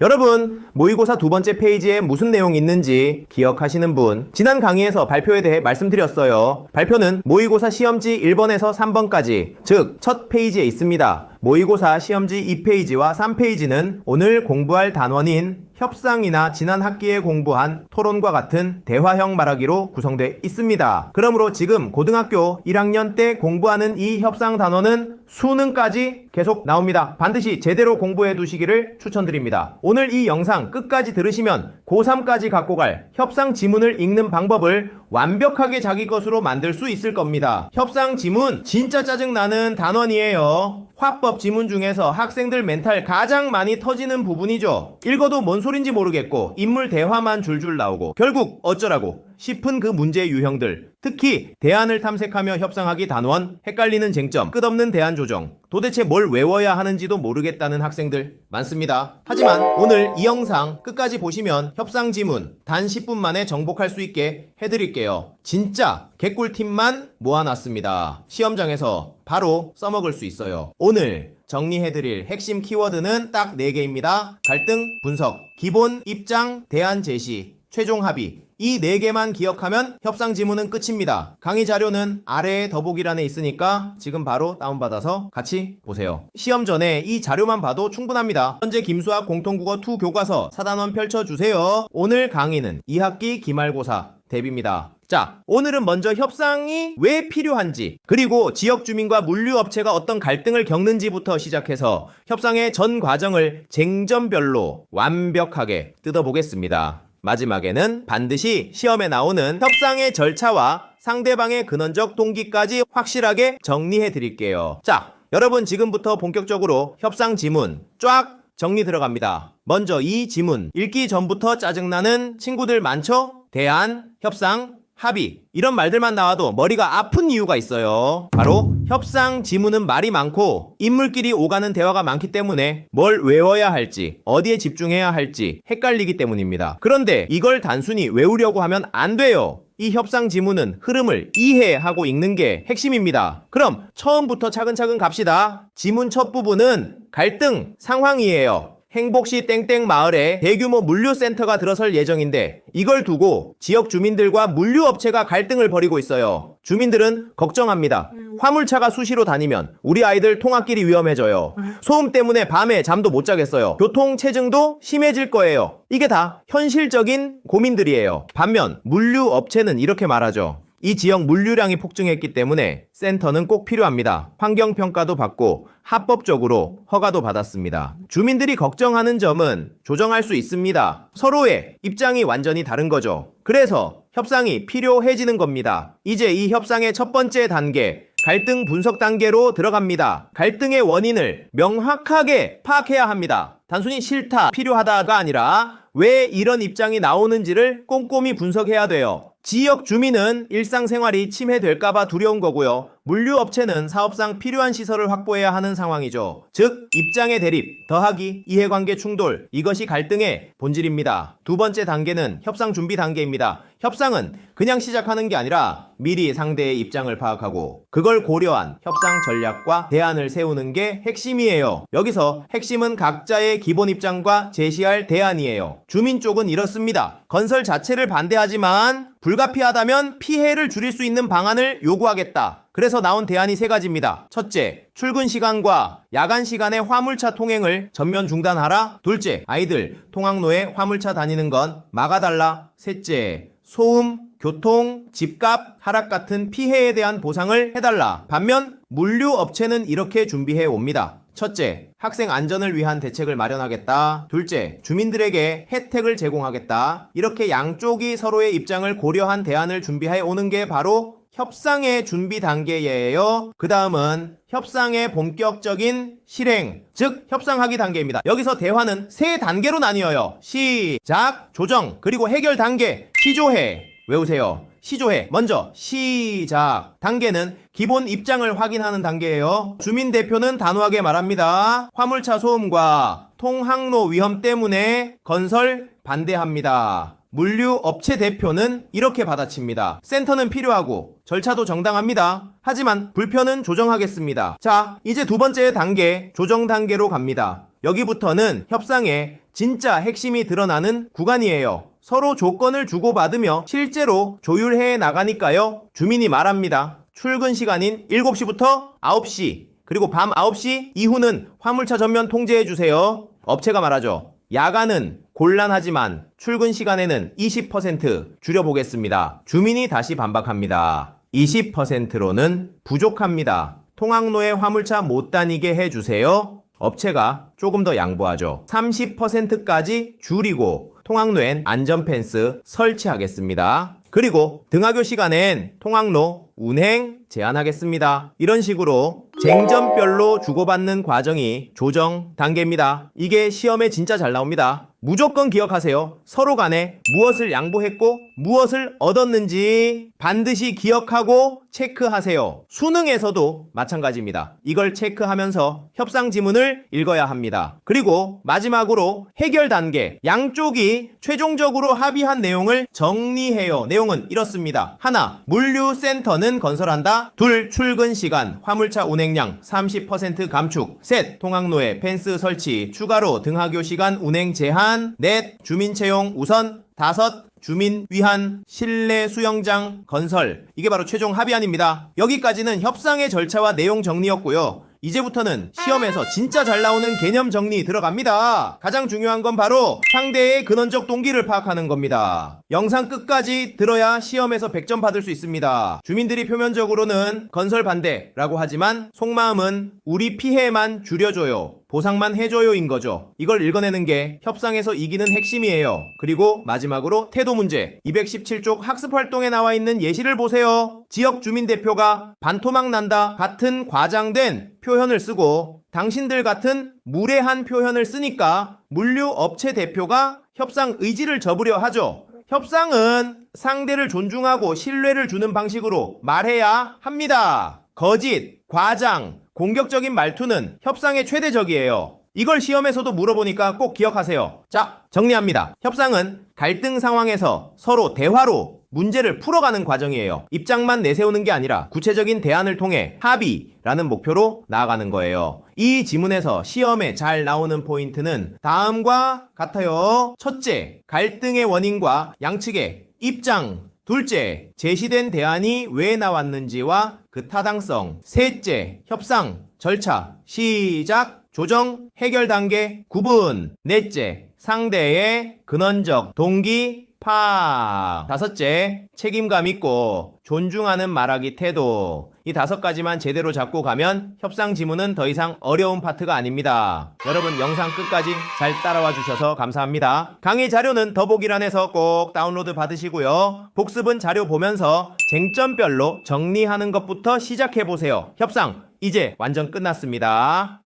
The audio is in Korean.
여러분, 모의고사 두 번째 페이지에 무슨 내용이 있는지 기억하시는 분? 지난 강의에서 발표에 대해 말씀드렸어요. 발표는 모의고사 시험지 1번에서 3번까지, 즉 첫 페이지에 있습니다. 모의고사 시험지 2페이지와 3페이지는 오늘 공부할 단원인 협상이나 지난 학기에 공부한 토론과 같은 대화형 말하기로 구성되어 있습니다. 그러므로 지금 고등학교 1학년 때 공부하는 이 협상 단원은 수능까지 계속 나옵니다. 반드시 제대로 공부해 두시기를 추천드립니다. 오늘 이 영상 끝까지 들으시면 고3까지 갖고 갈 협상 지문을 읽는 방법을 완벽하게 자기 것으로 만들 수 있을 겁니다. 협상 지문 진짜 짜증나는 단원이에요. 화법 지문 중에서 학생들 멘탈 가장 많이 터지는 부분이죠. 읽어도 뭔 소린지 모르겠고 인물 대화만 줄줄 나오고 결국 어쩌라고 싶은 그 문제 유형들, 특히 대안을 탐색하며 협상하기 단원, 헷갈리는 쟁점, 끝없는 대안 조정, 도대체 뭘 외워야 하는지도 모르겠다는 학생들 많습니다. 하지만 오늘 이 영상 끝까지 보시면 협상 지문 단 10분 만에 정복할 수 있게 해드릴게요. 진짜 개꿀팁만 모아놨습니다. 시험장에서 바로 써먹을 수 있어요. 오늘 정리해드릴 핵심 키워드는 딱 4개입니다. 갈등, 분석, 기본, 입장, 대안 제시, 최종 합의. 이 4개만 기억하면 협상 지문은 끝입니다. 강의 자료는 아래에 더보기란에 있으니까 지금 바로 다운받아서 같이 보세요. 시험 전에 이 자료만 봐도 충분합니다. 현재 김수학 공통국어 2 교과서 4단원 펼쳐주세요. 오늘 강의는 2학기 기말고사 대비입니다. 자, 오늘은 먼저 협상이 왜 필요한지, 그리고 지역 주민과 물류업체가 어떤 갈등을 겪는지부터 시작해서 협상의 전 과정을 쟁점별로 완벽하게 뜯어보겠습니다. 마지막에는 반드시 시험에 나오는 협상의 절차와 상대방의 근원적 동기까지 확실하게 정리해 드릴게요. 자, 여러분 지금부터 본격적으로 협상 지문 쫙 정리 들어갑니다. 먼저 이 지문 읽기 전부터 짜증나는 친구들 많죠? 대안, 협상, 합의 이런 말들만 나와도 머리가 아픈 이유가 있어요. 바로 협상 지문은 말이 많고 인물끼리 오가는 대화가 많기 때문에 뭘 외워야 할지 어디에 집중해야 할지 헷갈리기 때문입니다. 그런데 이걸 단순히 외우려고 하면 안 돼요. 이 협상 지문은 흐름을 이해하고 읽는 게 핵심입니다. 그럼 처음부터 차근차근 갑시다. 지문 첫 부분은 갈등 상황이에요. 행복시 땡땡 마을에 대규모 물류센터가 들어설 예정인데 이걸 두고 지역 주민들과 물류업체가 갈등을 벌이고 있어요. 주민들은 걱정합니다. 화물차가 수시로 다니면 우리 아이들 통학길이 위험해져요. 소음 때문에 밤에 잠도 못 자겠어요. 교통체증도 심해질 거예요. 이게 다 현실적인 고민들이에요. 반면 물류업체는 이렇게 말하죠. 이 지역 물류량이 폭증했기 때문에 센터는 꼭 필요합니다. 환경평가도 받고 합법적으로 허가도 받았습니다. 주민들이 걱정하는 점은 조정할 수 있습니다. 서로의 입장이 완전히 다른 거죠. 그래서 협상이 필요해지는 겁니다. 이제 이 협상의 첫 번째 단계, 갈등 분석 단계로 들어갑니다. 갈등의 원인을 명확하게 파악해야 합니다. 단순히 싫다, 필요하다가 아니라 왜 이런 입장이 나오는지를 꼼꼼히 분석해야 돼요. 지역 주민은 일상생활이 침해될까봐 두려운 거고요. 물류업체는 사업상 필요한 시설을 확보해야 하는 상황이죠. 즉, 입장의 대립, 더하기, 이해관계 충돌, 이것이 갈등의 본질입니다. 두 번째 단계는 협상 준비 단계입니다. 협상은 그냥 시작하는 게 아니라 미리 상대의 입장을 파악하고 그걸 고려한 협상 전략과 대안을 세우는 게 핵심이에요. 여기서 핵심은 각자의 기본 입장과 제시할 대안이에요. 주민 쪽은 이렇습니다. 건설 자체를 반대하지만 불가피하다면 피해를 줄일 수 있는 방안을 요구하겠다. 그래서 나온 대안이 3가지입니다. 첫째, 출근 시간과 야간 시간에 화물차 통행을 전면 중단하라. 둘째, 아이들 통학로에 화물차 다니는 건 막아달라. 셋째, 소음, 교통, 집값 하락 같은 피해에 대한 보상을 해달라. 반면 물류업체는 이렇게 준비해 옵니다. 첫째, 학생 안전을 위한 대책을 마련하겠다. 둘째, 주민들에게 혜택을 제공하겠다. 이렇게 양쪽이 서로의 입장을 고려한 대안을 준비해 오는 게 바로 협상의 준비 단계예요. 그 다음은 협상의 본격적인 실행, 즉 협상하기 단계입니다. 여기서 대화는 3단계로 나뉘어요. 시작, 조정, 그리고 해결 단계, 시조회. 외우세요. 시조회. 먼저 시작 단계는 기본 입장을 확인하는 단계예요. 주민 대표는 단호하게 말합니다. 화물차 소음과 통학로 위험 때문에 건설 반대합니다. 물류업체 대표는 이렇게 받아칩니다. 센터는 필요하고 절차도 정당합니다. 하지만 불편은 조정하겠습니다. 자, 이제 두 번째 단계, 조정 단계로 갑니다. 여기부터는 협상의 진짜 핵심이 드러나는 구간이에요. 서로 조건을 주고받으며 실제로 조율해 나가니까요. 주민이 말합니다. 출근 시간인 7시부터 9시, 그리고 밤 9시 이후는 화물차 전면 통제해 주세요. 업체가 말하죠. 야간은 곤란하지만 출근 시간에는 20% 줄여보겠습니다. 주민이 다시 반박합니다. 20%로는 부족합니다. 통학로에 화물차 못 다니게 해주세요. 업체가 조금 더 양보하죠. 30%까지 줄이고 통학로엔 안전펜스 설치하겠습니다. 그리고 등하교 시간엔 통학로 운행 제한하겠습니다. 이런 식으로 쟁점별로 주고받는 과정이 조정 단계입니다. 이게 시험에 진짜 잘 나옵니다. 무조건 기억하세요. 서로 간에 무엇을 양보했고 무엇을 얻었는지 반드시 기억하고 체크하세요. 수능에서도 마찬가지입니다. 이걸 체크하면서 협상 지문을 읽어야 합니다. 그리고 마지막으로 해결 단계. 양쪽이 최종적으로 합의한 내용을 정리해요. 내용은 이렇습니다. 하나, 물류센터는 건설한다. 둘, 출근 시간, 화물차 운행량 30% 감축. 셋, 통학로에 펜스 설치, 추가로 등하교 시간 운행 제한. 넷, 주민 채용 우선. 다섯, 주민 위한 실내 수영장 건설. 이게 바로 최종 합의안입니다. 여기까지는 협상의 절차와 내용 정리였고요. 이제부터는 시험에서 진짜 잘 나오는 개념 정리 들어갑니다. 가장 중요한 건 바로 상대의 근원적 동기를 파악하는 겁니다. 영상 끝까지 들어야 시험에서 100점 받을 수 있습니다. 주민들이 표면적으로는 건설 반대라고 하지만 속마음은 우리 피해만 줄여줘요, 보상만 해줘요인 거죠. 이걸 읽어내는 게 협상에서 이기는 핵심이에요. 그리고 마지막으로 태도 문제. 217쪽 학습활동에 나와 있는 예시를 보세요. 지역 주민 대표가 반토막 난다 같은 과장된 표현을 쓰고 당신들 같은 무례한 표현을 쓰니까 물류업체 대표가 협상 의지를 접으려 하죠. 협상은 상대를 존중하고 신뢰를 주는 방식으로 말해야 합니다. 거짓, 과장, 공격적인 말투는 협상의 최대적이에요. 이걸 시험에서도 물어보니까 꼭 기억하세요. 자, 정리합니다. 협상은 갈등 상황에서 서로 대화로 문제를 풀어가는 과정이에요. 입장만 내세우는 게 아니라 구체적인 대안을 통해 합의라는 목표로 나아가는 거예요. 이 지문에서 시험에 잘 나오는 포인트는 다음과 같아요. 첫째, 갈등의 원인과 양측의 입장. 둘째, 제시된 대안이 왜 나왔는지와 그 타당성. 셋째, 협상 절차 시작, 조정, 해결 단계 구분. 넷째, 상대의 근원적 동기 파악. 다섯째, 책임감 있고 존중하는 말하기 태도. 이 5가지만 제대로 잡고 가면 협상 지문은 더 이상 어려운 파트가 아닙니다. 여러분 영상 끝까지 잘 따라와 주셔서 감사합니다. 강의 자료는 더보기란에서 꼭 다운로드 받으시고요. 복습은 자료 보면서 쟁점별로 정리하는 것부터 시작해보세요. 협상 이제 완전 끝났습니다.